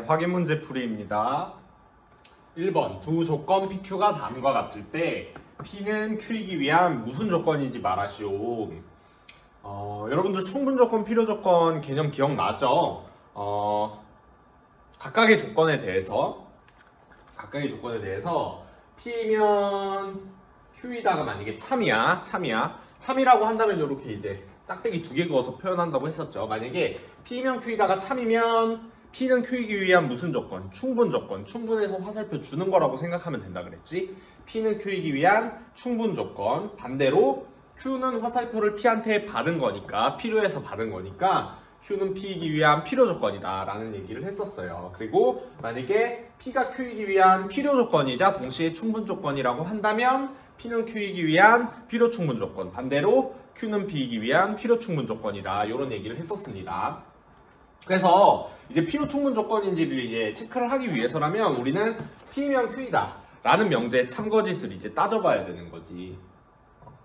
확인 문제 풀이입니다. 1번 두 조건 PQ가 다음과 같을 때 P는 Q이기 위한 무슨 조건인지 말하시오. 여러분들 충분 조건, 필요 조건 개념 기억나죠? 각각의 조건에 대해서 P면 Q이다가 만약에 참이라고 한다면 이렇게 이제 짝대기 두 개 그어서 표현한다고 했었죠. 만약에 P면 Q이다가 참이면 P는 Q이기 위한 무슨 조건? 충분 조건. 충분해서 화살표 주는 거라고 생각하면 된다 그랬지? P는 Q이기 위한 충분 조건. 반대로 Q는 화살표를 P한테 받은 거니까, 필요해서 받은 거니까 Q는 P이기 위한 필요 조건이다 라는 얘기를 했었어요. 그리고 만약에 P가 Q이기 위한 필요 조건이자 동시에 충분 조건이라고 한다면 P는 Q이기 위한 필요 충분 조건. 반대로 Q는 P이기 위한 필요 충분 조건이다. 이런 얘기를 했었습니다. 그래서 이제 필요 충분 조건인지를 이제 체크를 하기 위해서라면 우리는 P면 Q이다 라는 명제의 참거짓을 이제 따져봐야 되는 거지.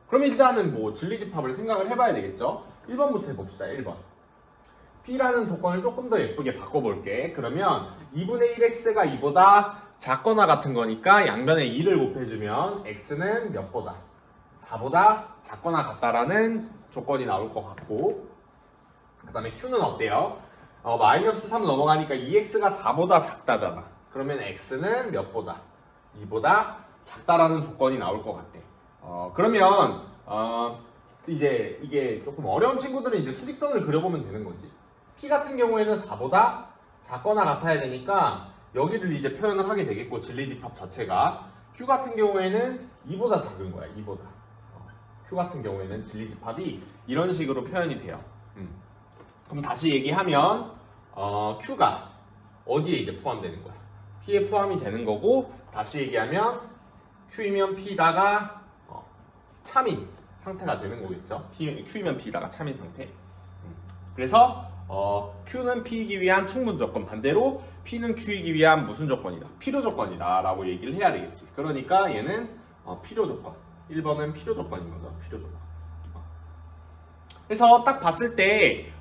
그럼 일단은 뭐 진리집합을 생각을 해봐야 되겠죠. 1번부터 해봅시다. 1번 P라는 조건을 조금 더 예쁘게 바꿔볼게. 그러면 2분의 1x가 2보다 작거나 같은 거니까 양변에 2를 곱해주면 x는 몇 보다? 4보다 작거나 같다라는 조건이 나올 것 같고, 그 다음에 Q는 어때요? 마이너스 3 넘어가니까 2x가 4보다 작다잖아. 그러면 x는 몇 보다? 2보다 작다라는 조건이 나올 것 같대. 그러면 이제 이게 조금 어려운 친구들은 이제 수직선을 그려보면 되는 거지. P 같은 경우에는 4보다 작거나 같아야 되니까 여기를 이제 표현을 하게 되겠고, 진리집합 자체가 Q 같은 경우에는 2보다 작은 거야. 2보다. Q 같은 경우에는 진리집합이 이런 식으로 표현이 돼요. 그럼 다시 얘기하면 Q가 어디에 이제 포함되는 거야? P에 포함이 되는 거고, 다시 얘기하면 Q이면 P다가 참인 상태가 되는 거겠죠. Q이면 P다가 참인 상태. 그래서 Q는 P이기 위한 충분 조건, 반대로 P는 Q이기 위한 무슨 조건이다? 필요 조건이다 라고 얘기를 해야 되겠지. 그러니까 얘는 필요 조건. 1번은 필요 조건인 거죠. 필요 조건. 그래서 딱 봤을 때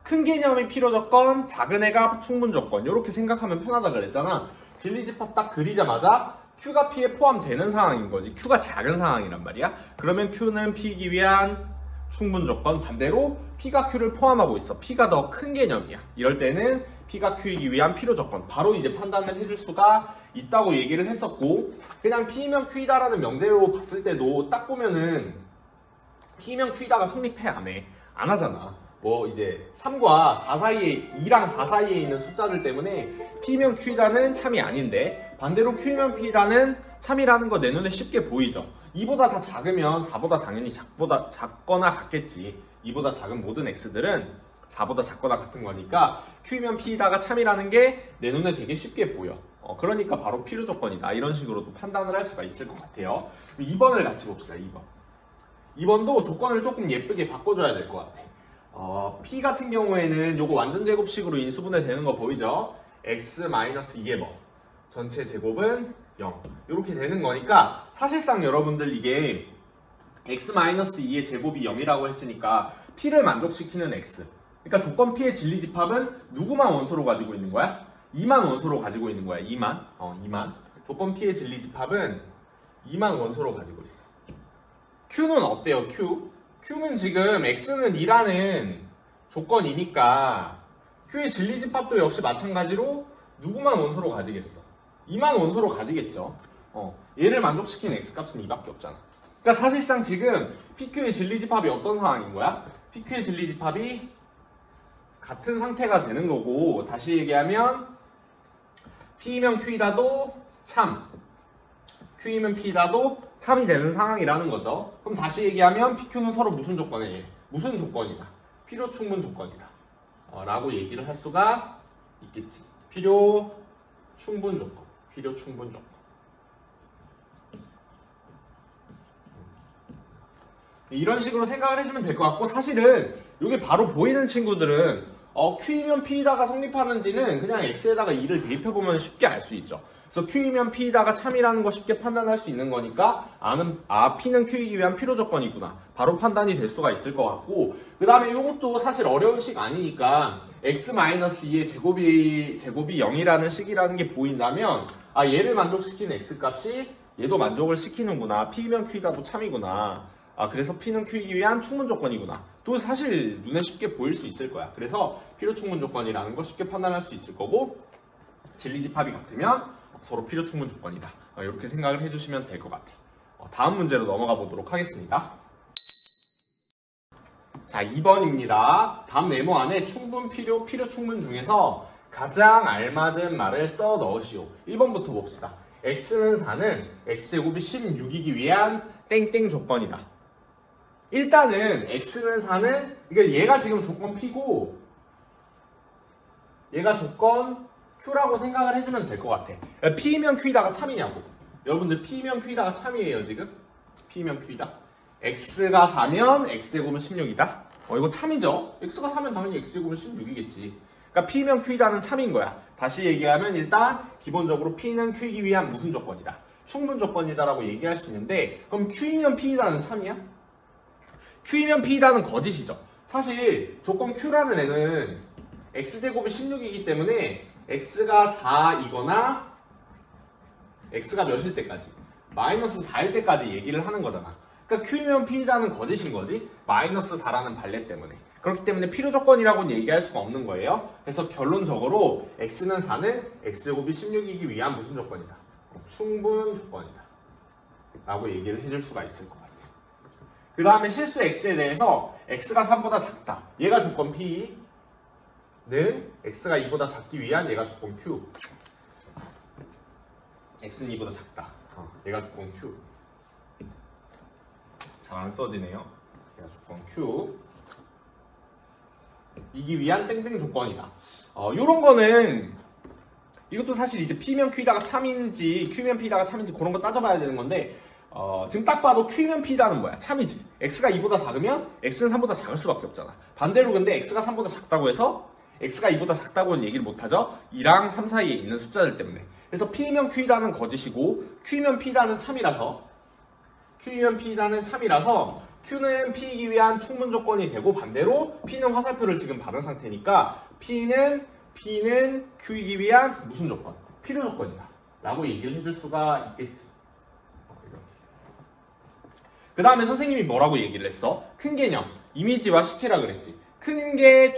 큰 개념이 필요 조건, 작은 애가 충분 조건, 이렇게 생각하면 편하다 그랬잖아. 진리집합 딱 그리자마자 Q가 P에 포함되는 상황인 거지. Q가 작은 상황이란 말이야. 그러면 Q는 P이기 위한 충분 조건, 반대로 P가 Q를 포함하고 있어. P가 더 큰 개념이야. 이럴 때는 P가 Q이기 위한 필요 조건, 바로 이제 판단을 해줄 수가 있다고 얘기를 했었고, 그냥 P면 Q이다라는 명제로 봤을 때도 딱 보면은 P면 Q이다가 성립해 안 해? 안 하잖아. 뭐 이제 3과 4 사이에, 2랑 4 사이에 있는 숫자들 때문에 P면 Q이다는 참이 아닌데, 반대로 Q면 P이다는 참이라는 거 내 눈에 쉽게 보이죠. 2보다 다 작으면 4보다 당연히 작거나 같겠지. 2보다 작은 모든 x들은 4보다 작거나 같은 거니까 Q면 P이다가 참이라는 게 내 눈에 되게 쉽게 보여. 그러니까 바로 필요 조건이다. 이런 식으로도 판단을 할 수가 있을 것 같아요. 2번을 같이 봅시다. 2번도 조건을 조금 예쁘게 바꿔줘야 될 것 같아. P 같은 경우에는 요거 완전 제곱식으로 인수분해 되는 거 보이죠? x-2의 뭐 전체 제곱은 0 이렇게 되는 거니까, 사실상 여러분들 이게 x-2의 제곱이 0이라고 했으니까 P를 만족시키는 x, 그러니까 조건 P의 진리집합은 누구만 원소로 가지고 있는 거야? 2만 원소로 가지고 있는 거야. 2만. 조건 P의 진리집합은 2만 원소로 가지고 있어. Q는 어때요? Q는 지금 x는 2라는 조건이니까 Q의 진리집합도 역시 마찬가지로 누구만 원소로 가지겠어? 2만 원소로 가지겠죠. 얘를 만족시키는 x값은 2밖에 없잖아. 그러니까 사실상 지금 PQ의 진리집합이 어떤 상황인 거야? PQ의 진리집합이 같은 상태가 되는 거고, 다시 얘기하면 P이면 Q이다도 참, Q이면 P이다도 참이 되는 상황이라는 거죠. 그럼 다시 얘기하면 PQ는 서로 무슨 조건이에요? 무슨 조건이다? 필요 충분 조건이다 라고 얘기를 할 수가 있겠지. 필요 충분 조건. 이런 식으로 생각을 해주면 될 것 같고, 사실은 이게 바로 보이는 친구들은 Q이면 P이다가 성립하는지는 그냥 X에다가 2를 대입해보면 쉽게 알 수 있죠. 그래서 Q이면 P이다가 참이라는 거 쉽게 판단할 수 있는 거니까 P는 Q이기 위한 필요 조건이구나. 바로 판단이 될 수가 있을 것 같고, 그 다음에 이것도 사실 어려운 식 아니니까 x-2의 제곱이 0이라는 식이라는 게 보인다면 얘를 만족시키는 x값이 얘도 만족을 시키는구나. P면 Q이다도 참이구나. 그래서 P는 Q이기 위한 충분 조건이구나. 또 사실 눈에 쉽게 보일 수 있을 거야. 그래서 필요 충분 조건이라는 거 쉽게 판단할 수 있을 거고, 진리집합이 같으면 서로 필요 충분 조건이다. 이렇게 생각을 해주시면 될 것 같아. 다음 문제로 넘어가 보도록 하겠습니다. 자, 2번입니다. 다음 네모 안에 충분, 필요 충분 중에서 가장 알맞은 말을 써 넣으시오. 1번부터 봅시다. x는 4는 x제곱이 16이기 위한 땡땡 조건이다. 일단은 x는 4는 얘가 지금 조건 P고 얘가 조건 Q라고 생각을 해주면 될 것 같아. P면 Q이다가 참이냐고. 여러분들 P면 Q이다가 참이에요 지금? P면 Q이다. X가 4면 X제곱은 16이다. 이거 참이죠? X가 4면 당연히 X제곱은 16이겠지. 그러니까 P면 Q이다는 참인 거야. 다시 얘기하면 일단 기본적으로 P는 Q이기 위한 무슨 조건이다? 충분 조건이다라고 얘기할 수 있는데, 그럼 Q이면 P이다는 참이야? Q이면 P이다는 거짓이죠. 사실 조건 Q라는 애는 X제곱이 16이기 때문에 X가 4이거나 X가 몇일 때까지? 마이너스 4일 때까지 얘기를 하는 거잖아. 그러니까 Q면 P이다는 거짓인 거지. 마이너스 4라는 발레 때문에. 그렇기 때문에 필요 조건이라고는 얘기할 수가 없는 거예요. 그래서 결론적으로 X는 4는 X제곱이 16이기 위한 무슨 조건이다? 충분 조건이다 라고 얘기를 해줄 수가 있을 것 같아요. 그 다음에 실수 X에 대해서 X가 3보다 작다. 얘가 조건 P는 X가 2보다 작기 위한 얘가 조건 Q. X는 2보다 작다. 얘가 조건 Q. 잘 안 써지네요. 얘가 조건 Q. 이기 위한 땡땡 조건이다. 요런 거는 이것도 사실 이제 P면 Q이다가 참인지 Q면 P이다가 참인지 그런 거 따져봐야 되는 건데, 지금 딱 봐도 Q면 P이다는 뭐야? 참이지. X가 2보다 작으면 X는 3보다 작을 수밖에 없잖아. 반대로 근데 X가 3보다 작다고 해서 X가 2보다 작다고는 얘기를 못하죠. 2랑 3 사이에 있는 숫자들 때문에. 그래서 P면 Q이다는 거짓이고 Q면 P이다는 참이라서 Q는 P이기 위한 충분 조건이 되고, 반대로 P는 화살표를 지금 받은 상태니까 P는 Q이기 위한 무슨 조건? 필요 조건이다 라고 얘기를 해줄 수가 있겠지. 그 다음에 선생님이 뭐라고 얘기를 했어? 큰 개념, 이미지와 식혜라 그랬지. 큰 게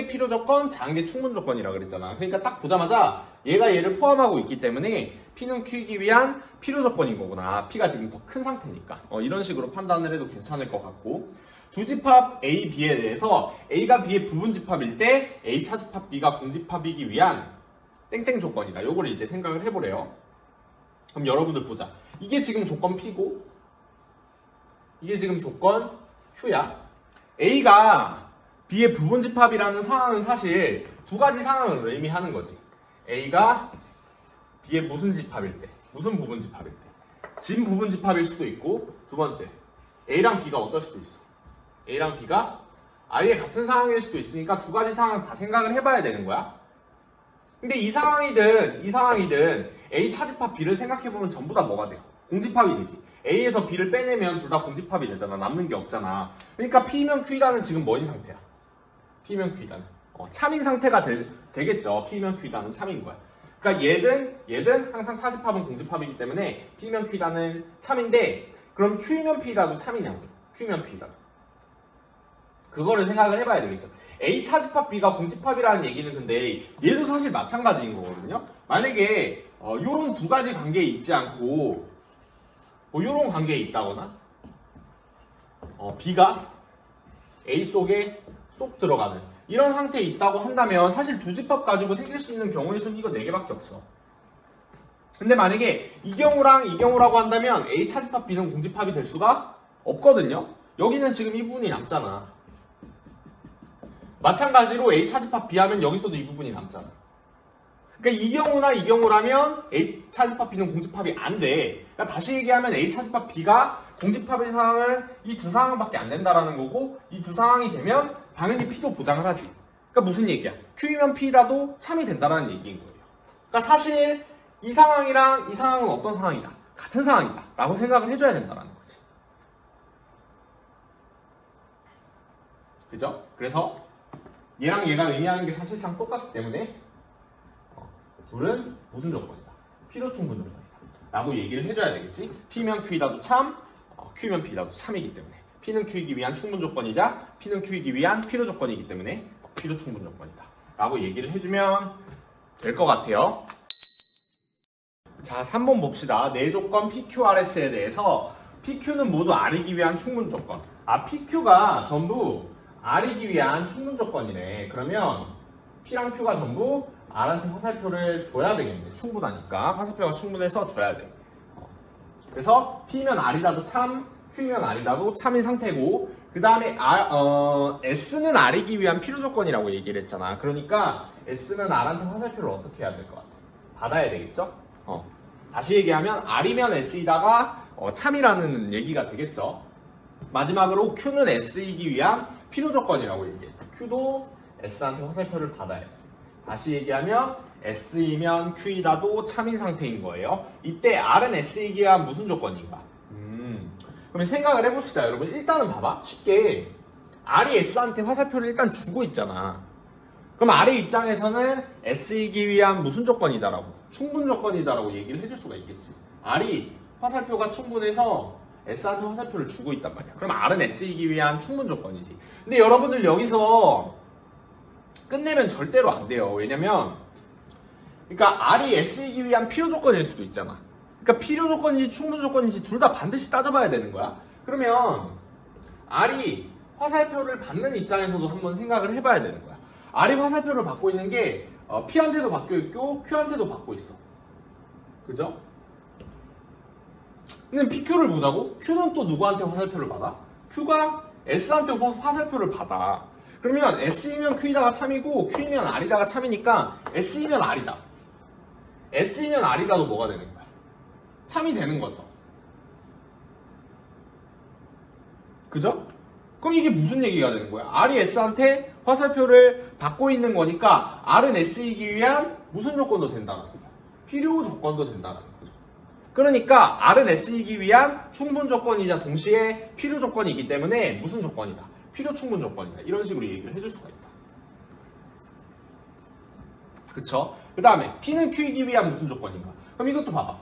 필요 조건, 작은 게 충분 조건이라 그랬잖아. 그러니까 딱 보자마자 얘가 얘를 포함하고 있기 때문에 P는 Q이기 위한 필요 조건인 거구나. P가 지금 더 큰 상태니까. 이런 식으로 판단을 해도 괜찮을 것 같고, 두 집합 A, B에 대해서 A가 B의 부분집합일 때 A 차집합 B가 공집합이기 위한 땡땡 조건이다. 요거를 이제 생각을 해보래요. 그럼 여러분들 보자. 이게 지금 조건 P고 이게 지금 조건 Q야. A가 B의 부분집합이라는 상황은 사실 두 가지 상황을 의미하는 거지. A가 B의 무슨 집합일 때, 무슨 부분집합일 때. 진 부분집합일 수도 있고, 두 번째, A랑 B가 어떨 수도 있어. A랑 B가 아예 같은 상황일 수도 있으니까 두 가지 상황 다 생각을 해봐야 되는 거야. 근데 이 상황이든 A 차집합 B를 생각해보면 전부 다 뭐가 돼요? 공집합이 되지. A에서 B를 빼내면 둘 다 공집합이 되잖아. 남는 게 없잖아. 그러니까 P면 Q이다는 지금 뭐인 상태야? P면 Q이다는 참인 상태가 되겠죠. P면 Q이다는 참인 거야. 그러니까 얘든 항상 차집합은 공집합이기 때문에 P면 Q이다는 참인데, 그럼 Q면 P이다도 참이냐고. Q면 P이다도. 그거를 생각을 해봐야 되겠죠. A 차집합 B가 공집합이라는 얘기는 근데 얘도 사실 마찬가지인 거거든요. 만약에 요런 두 가지 관계에 있지 않고 요런 관계에 있다거나 B가 A 속에 쏙 들어가는 이런 상태에 있다고 한다면 사실 두 집합 가지고 생길 수 있는 경우의 수는 이거 4개밖에 없어. 근데 만약에 이 경우랑 이 경우라고 한다면 A 차집합 B는 공집합이 될 수가 없거든요. 여기는 지금 이 부분이 남잖아. 마찬가지로 A 차집합 B 하면 여기서도 이 부분이 남잖아. 그러니까 이 경우나 이 경우라면 A 차집합 B는 공집합이 안 돼. 그러니까 다시 얘기하면 A 차집합 B가 공집합인 상황은 이 두 상황밖에 안 된다라는 거고, 이 두 상황이 되면 당연히 P도 보장을 하지. 그러니까 무슨 얘기야? Q면 P라도 참이 된다라는 얘기인 거예요. 그러니까 사실 이 상황이랑 이 상황은 어떤 상황이다? 같은 상황이다 라고 생각을 해줘야 된다는 거지. 그죠? 그래서 얘랑 얘가 의미하는 게 사실상 똑같기 때문에 둘은 무슨 조건이다? 필요 충분 조건이다 라고 얘기를 해줘야 되겠지. P면 Q이다도 참, Q면 P다도 참이기 때문에 P는 Q이기 위한 충분 조건이자 P는 Q이기 위한 필요 조건이기 때문에 필요 충분 조건이다 라고 얘기를 해주면 될 것 같아요. 자, 3번 봅시다. 네 조건 PQRS에 대해서 PQ는 모두 R이기 위한 충분 조건. PQ가 전부 R이기 위한 충분 조건이네. 그러면 P랑 Q가 전부 R한테 화살표를 줘야 되겠네. 충분하니까 화살표가 충분해서 줘야 돼. 그래서 P면 R이다도 참, Q면 R이다도 참인 상태고, 그 다음에 S는 R이기 위한 필요 조건이라고 얘기를 했잖아. 그러니까 S는 R한테 화살표를 어떻게 해야 될 것 같아? 받아야 되겠죠? 다시 얘기하면 R이면 S이다가 참이라는 얘기가 되겠죠. 마지막으로 Q는 S이기 위한 필요 조건이라고 얘기했어. Q도 S한테 화살표를 받아야 돼. 다시 얘기하면 S이면 Q이다도 참인 상태인 거예요. 이때 R은 S이기 위한 무슨 조건인가? 그러면 생각을 해봅시다. 여러분 일단은 봐봐. 쉽게 R이 S한테 화살표를 일단 주고 있잖아. 그럼 R의 입장에서는 S이기 위한 무슨 조건이다라고, 충분 조건이다라고 얘기를 해줄 수가 있겠지. R이 화살표가 충분해서 S한테 화살표를 주고 있단 말이야. 그럼 R은 S이기 위한 충분 조건이지. 근데 여러분들 여기서 끝내면 절대로 안 돼요. 왜냐면 그러니까 R이 S이기 위한 필요 조건일 수도 있잖아. 그러니까 필요 조건인지 충분 조건인지 둘 다 반드시 따져봐야 되는 거야. 그러면 R이 화살표를 받는 입장에서도 한번 생각을 해봐야 되는 거야. R이 화살표를 받고 있는 게 P한테도 받고 있고 Q한테도 받고 있어. 그죠? 근데 PQ를 보자고? Q는 또 누구한테 화살표를 받아? Q가 S한테 화살표를 받아. 그러면 S이면 Q이다가 참이고 Q이면 R이다가 참이니까 S이면 R이다. S이면 R이다도 뭐가 되는 거야? 참이 되는 거죠. 그죠? 그럼 이게 무슨 얘기가 되는 거야? R이 S한테 화살표를 받고 있는 거니까 R은 S이기 위한 무슨 조건도 된다는 거야? 필요 조건도 된다는 거죠. 그러니까 R은 S이기 위한 충분 조건이자 동시에 필요 조건이기 때문에 무슨 조건이다? 필요 충분 조건이다. 이런 식으로 얘기를 해줄 수가 있다. 그쵸? 그 다음에 P는 Q이기 위한 무슨 조건인가? 그럼 이것도 봐봐.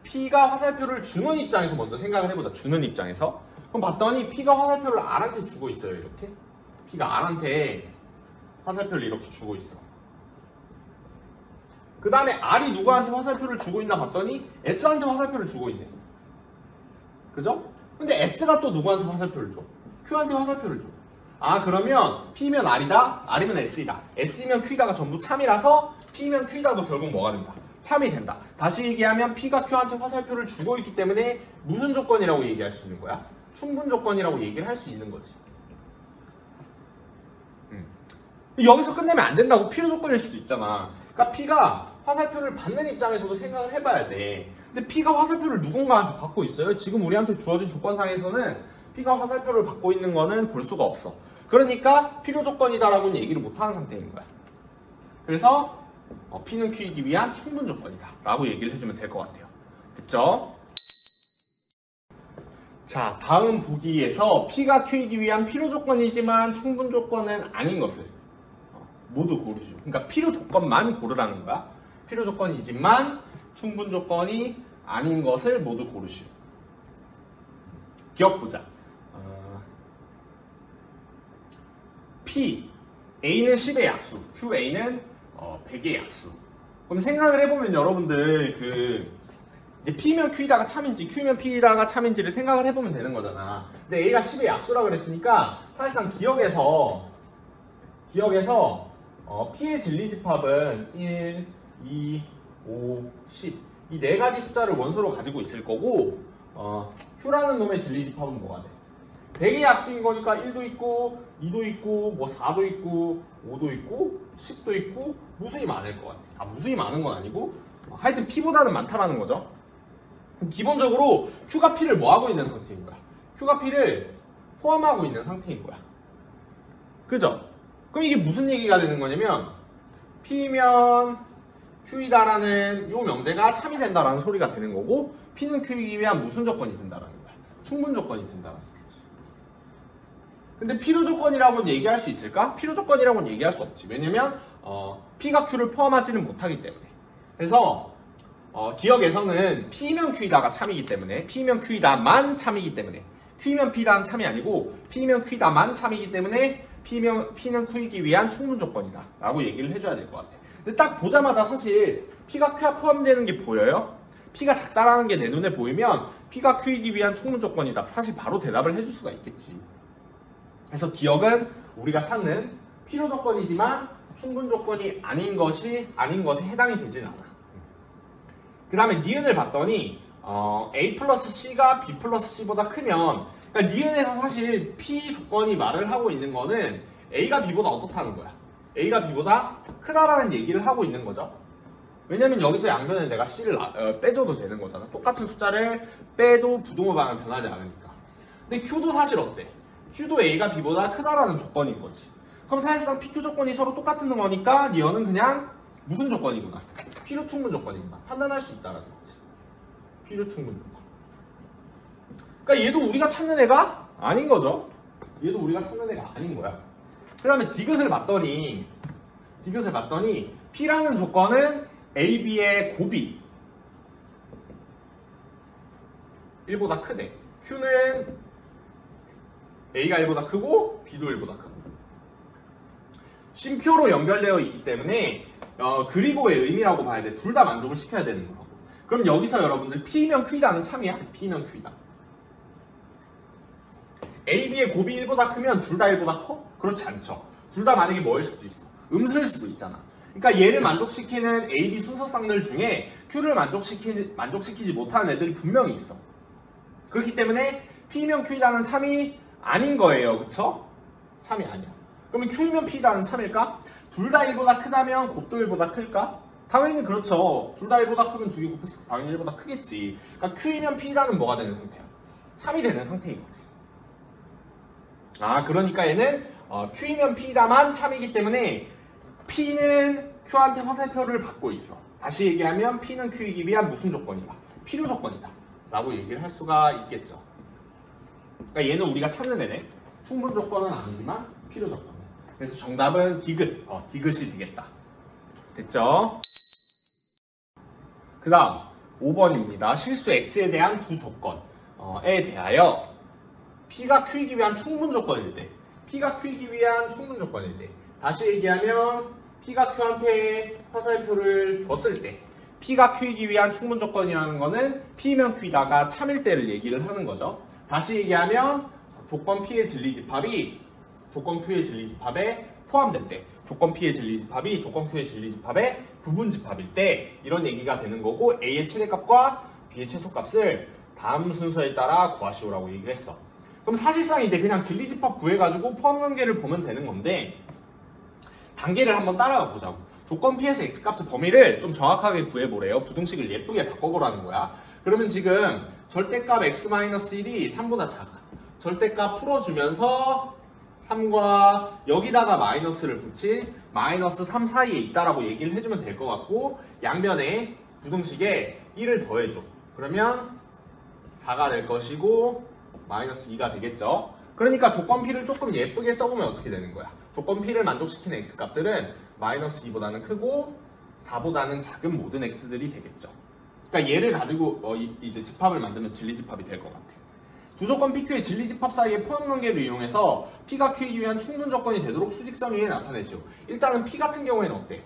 P가 화살표를 주는 입장에서 먼저 생각을 해보자. 주는 입장에서. 그럼 봤더니 P가 화살표를 R한테 주고 있어요. 이렇게. P가 R한테 화살표를 이렇게 주고 있어. 그 다음에 R이 누구한테 화살표를 주고 있나 봤더니 S한테 화살표를 주고 있네. 그죠? 근데 S가 또 누구한테 화살표를 줘? Q한테 화살표를 줘. 그러면 P면 R이다, R이면 S이다. S면 Q이다가 전부 참이라서 P면 Q이다도 결국 뭐가 된다? 참이 된다. 다시 얘기하면 P가 Q한테 화살표를 주고 있기 때문에 무슨 조건이라고 얘기할 수 있는 거야? 충분 조건이라고 얘기를 할 수 있는 거지. 여기서 끝내면 안 된다고 필요 조건일 수도 있잖아. 그러니까 P가 화살표를 받는 입장에서도 생각을 해봐야 돼. 근데 P가 화살표를 누군가한테 받고 있어요. 지금 우리한테 주어진 조건상에서는 P가 화살표를 받고 있는 거는 볼 수가 없어. 그러니까 필요 조건이다라고는 얘기를 못하는 상태인 거야. 그래서 P는 Q이기 위한 충분 조건이다 라고 얘기를 해주면 될 것 같아요. 됐죠? 자, 다음 보기에서 P가 Q이기 위한 필요 조건이지만 충분 조건은 아닌 것을 모두 고르죠. 그러니까 필요 조건만 고르라는 거야. 필요 조건이지만 충분 조건이 아닌 것을 모두 고르시오. 기억 보자. P, A는 10의 약수, QA는 100의 약수. 그럼 생각을 해보면 여러분들 이제 P면 Q이다가 참인지 Q면 P이다가 참인지를 생각을 해보면 되는 거잖아. 근데 A가 10의 약수라 그랬으니까 사실상 기억에서 P의 진리집합은 1, 2, 5, 10 이 네 가지 숫자를 원소로 가지고 있을 거고 Q라는 놈의 진리집합은 뭐가 돼? 100의 약수인 거니까 1도 있고 2도 있고 뭐 4도 있고 5도 있고 10도 있고 무수히 많을 것 같아. 무수히 많은 건 아니고 하여튼 P보다는 많다라는 거죠. 기본적으로 Q가 P를 뭐 하고 있는 상태인 거야? Q가 P를 포함하고 있는 상태인 거야. 그죠? 그럼 이게 무슨 얘기가 되는 거냐면 P면 Q이다라는 이 명제가 참이 된다라는 소리가 되는 거고, P는 Q이기 위한 무슨 조건이 된다라는 거야? 충분 조건이 된다라는 거지. 근데 필요 조건이라고는 얘기할 수 있을까? 필요 조건이라고는 얘기할 수 없지. 왜냐면 P가 Q를 포함하지는 못하기 때문에. 그래서 기억에서는 P면 Q이다가 참이기 때문에, P면 Q이다만 참이기 때문에, Q면 P다는 참이 아니고 P면 Q이다만 참이기 때문에 P는 Q이기 위한 충분 조건이다 라고 얘기를 해줘야 될 것 같아. 근데 딱 보자마자 사실 P가 Q에 포함되는 게 보여요? P가 작다라는 게 내 눈에 보이면 P가 Q이기 위한 충분 조건이다, 사실 바로 대답을 해줄 수가 있겠지. 그래서 기억은 우리가 찾는 필요 조건이지만 충분 조건이 아닌 것에 해당이 되진 않아. 그 다음에 니은을 봤더니 A 플러스 C가 B 플러스 C보다 크면, 그러니까 니은에서 사실 P 조건이 말을 하고 있는 거는 A가 B보다 어떻다는 거야. A가 B보다 크다라는 얘기를 하고 있는 거죠. 왜냐면 여기서 양변에 내가 C를 빼줘도 되는 거잖아. 똑같은 숫자를 빼도 부동호 방향은 변하지 않으니까. 근데 Q도 사실 어때? Q도 A가 B보다 크다라는 조건인 거지. 그럼 사실상 PQ 조건이 서로 똑같은 거니까 니은은 그냥 무슨 조건이구나, 필요 충분 조건이구나 판단할 수 있다라는 거지. 필요 충분 조건. 그러니까 얘도 우리가 찾는 애가 아닌 거죠. 얘도 우리가 찾는 애가 아닌 거야. 그 다음에 디귿을 봤더니 P라는 조건은 A, B의 곱이 1보다 크대. Q는 A가 1보다 크고 B도 1보다 크고, 쉼표로 연결되어 있기 때문에 그리고의 의미라고 봐야 돼. 둘 다 만족을 시켜야 되는 거라고. 그럼 여기서 여러분들 P면 Q이다는 참이야? P면 Q이다. A, B의 곱이 1보다 크면 둘 다 1보다 커? 그렇지 않죠. 둘 다 만약에 뭐일 수도 있어. 음수일 수도 있잖아. 그러니까 얘를 만족시키는 A, B 순서 쌍들 중에 Q를 만족시키지 못하는 애들이 분명히 있어. 그렇기 때문에 P면 Q이다는 참이 아닌 거예요. 그쵸? 참이 아니야. 그러면 Q면 P다는 참일까? 둘 다 1보다 크다면 곱도 1보다 클까? 당연히 그렇죠. 둘 다 1보다 크면 두 개 곱했을 때 당연히 1보다 크겠지. 그러니까 Q이면 P다는 뭐가 되는 상태야? 참이 되는 상태인 거지. 그러니까 얘는 Q이면 P다만 참이기 때문에 P는 Q한테 화살표를 받고 있어. 다시 얘기하면 P는 Q이기 위한 무슨 조건이다? 필요 조건이다 라고 얘기를 할 수가 있겠죠. 그러니까 얘는 우리가 찾는 애네. 충분 조건은 아니지만 필요 조건. 그래서 정답은 디귿, 디귿이 되겠다. 됐죠? 그 다음 5번입니다. 실수 X에 대한 두 조건에 대하여 P가 Q이기 위한 충분 조건일 때, P가 Q이기 위한 충분 조건일 때, 다시 얘기하면 P가 Q한테 화살표를 줬을 때, P가 Q이기 위한 충분 조건이라는 거는 P면 Q이다가 참일 때를 얘기를 하는 거죠. 다시 얘기하면 조건 P의 진리집합이 조건 Q의 진리집합에 포함될 때, 조건 P의 진리집합이 조건 Q의 진리집합의 부분집합일 때 이런 얘기가 되는 거고, A의 최대값과 B의 최소값을 다음 순서에 따라 구하시오라고 얘기를 했어. 그럼 사실상 이제 그냥 진리집합 구해가지고 포함관계를 보면 되는 건데, 단계를 한번 따라가 보자고. 조건 P에서 X값의 범위를 좀 정확하게 구해보래요. 부등식을 예쁘게 바꿔보라는 거야. 그러면 지금 절대값 X-1이 3보다 작아. 절대값 풀어주면서 3과 여기다가 마이너스를 붙인 마이너스 3 사이에 있다라고 얘기를 해주면 될 것 같고, 양변에 부등식에 1을 더해줘. 그러면 4가 될 것이고 마이너스 2가 되겠죠. 그러니까 조건 P를 조금 예쁘게 써보면 어떻게 되는 거야? 조건 P를 만족시키는 X값들은 마이너스 2보다는 크고 4보다는 작은 모든 X들이 되겠죠. 그러니까 얘를 가지고 이제 집합을 만들면 진리집합이 될 것 같아. 두 조건 PQ의 진리집합 사이의 포함관계를 이용해서 P가 Q이기 위한 충분 조건이 되도록 수직선 위에 나타내죠. 일단은 P 같은 경우에는 어때?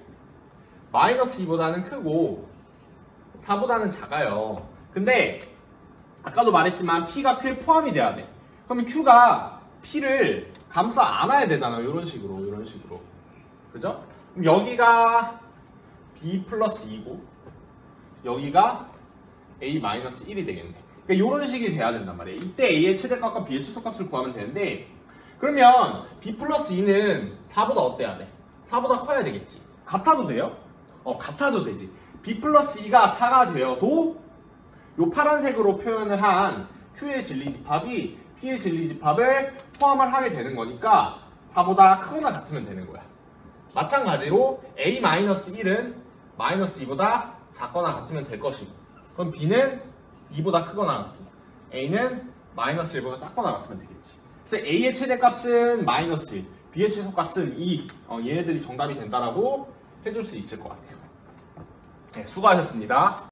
마이너스 2보다는 크고 4보다는 작아요. 근데 아까도 말했지만 P가 Q에 포함이 돼야 돼. 그러면 Q가 P를 감싸 안아야 되잖아요. 이런 식으로. 그죠? 그럼 여기가 B 플러스 2고 여기가 A 마이너스 1이 되겠네. 그러니까 이런 식이 돼야 된단 말이에요. 이때 A의 최대값과 B의 최소값을 구하면 되는데, 그러면 B 플러스 2는 4보다 어때야 돼? 4보다 커야 되겠지. 같아도 돼요? 같아도 되지. B 플러스 2가 4가 되어도 요 파란색으로 표현을 한 Q의 진리집합이 P의 진리집합을 포함을 하게 되는 거니까 4보다 크거나 같으면 되는 거야. 마찬가지로 A-1은 마이너스 2보다 작거나 같으면 될 것이고, 그럼 B는 2보다 크거나 같고 A는 마이너스 1보다 작거나 같으면 되겠지. 그래서 A의 최대값은 마이너스 1, B의 최소값은 2. 얘네들이 정답이 된다라고 해줄 수 있을 것 같아요. 네, 수고하셨습니다.